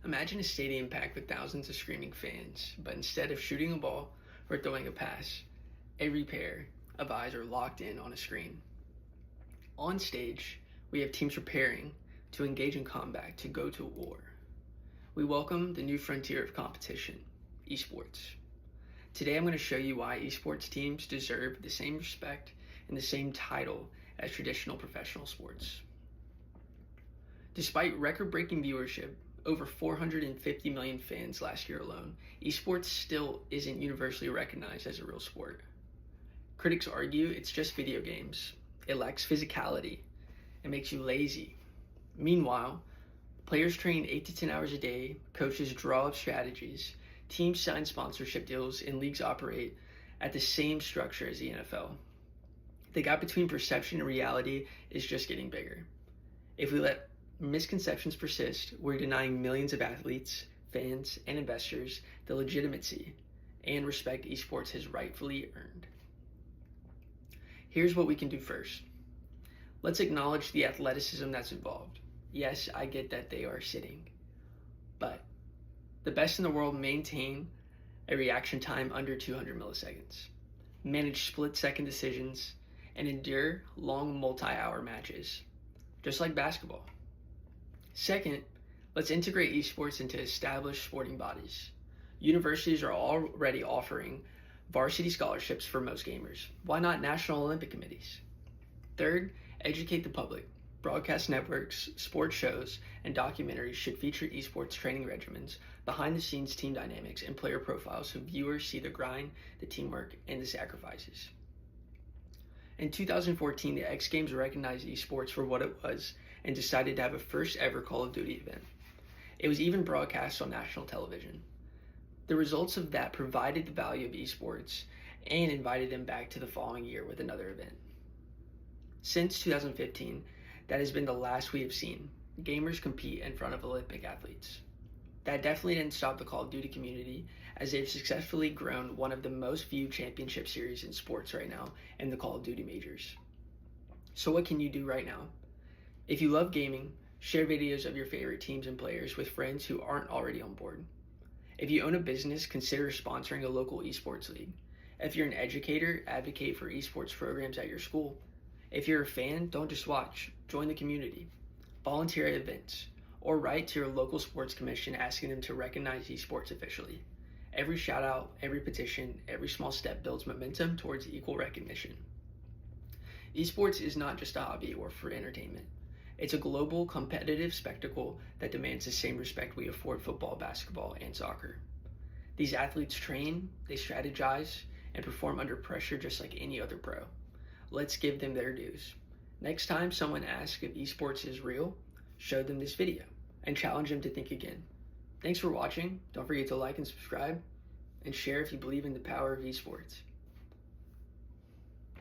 Imagine a stadium packed with thousands of screaming fans, but instead of shooting a ball or throwing a pass, every pair of eyes are locked in on a screen. On stage, we have teams preparing to engage in combat, to go to war. We welcome the new frontier of competition, esports. Today I'm going to show you why esports teams deserve the same respect and the same title as traditional professional sports. Despite record-breaking viewership, over 450 million fans last year alone, esports still isn't universally recognized as a real sport. Critics argue it's just video games. It lacks physicality. It makes you lazy. Meanwhile, players train 8 to 10 hours a day, coaches draw up strategies, teams sign sponsorship deals, and leagues operate at the same structure as the NFL. The gap between perception and reality is just getting bigger. If we let misconceptions persist, we're denying millions of athletes, fans, and investors the legitimacy and respect esports has rightfully earned. Here's what we can do first. Let's acknowledge the athleticism that's involved. Yes, I get that they are sitting, but the best in the world maintain a reaction time under 200 milliseconds, manage split-second decisions, and endure long multi-hour matches, just like basketball. Second, let's integrate esports into established sporting bodies. Universities are already offering varsity scholarships for most gamers. Why not national Olympic committees? Third, educate the public. Broadcast networks, sports shows, and documentaries should feature esports training regimens, behind-the-scenes team dynamics, and player profiles so viewers see the grind, the teamwork, and the sacrifices. In 2014, the X Games recognized esports for what it was and decided to have a first ever Call of Duty event. It was even broadcast on national television. The results of that provided the value of esports and invited them back to the following year with another event. Since 2015, that has been the last we have seen. Gamers compete in front of Olympic athletes. That definitely didn't stop the Call of Duty community, as they've successfully grown one of the most viewed championship series in sports right now in the Call of Duty majors. So what can you do right now? If you love gaming, share videos of your favorite teams and players with friends who aren't already on board. If you own a business, consider sponsoring a local esports league. If you're an educator, advocate for esports programs at your school. If you're a fan, don't just watch, join the community. Volunteer at events, or write to your local sports commission asking them to recognize esports officially. Every shout out, every petition, every small step builds momentum towards equal recognition. Esports is not just a hobby or for entertainment. It's a global competitive spectacle that demands the same respect we afford football, basketball, and soccer. These athletes train, they strategize, and perform under pressure just like any other pro. Let's give them their dues. Next time someone asks if esports is real, show them this video and challenge them to think again. Thanks for watching. Don't forget to like and subscribe and share if you believe in the power of esports.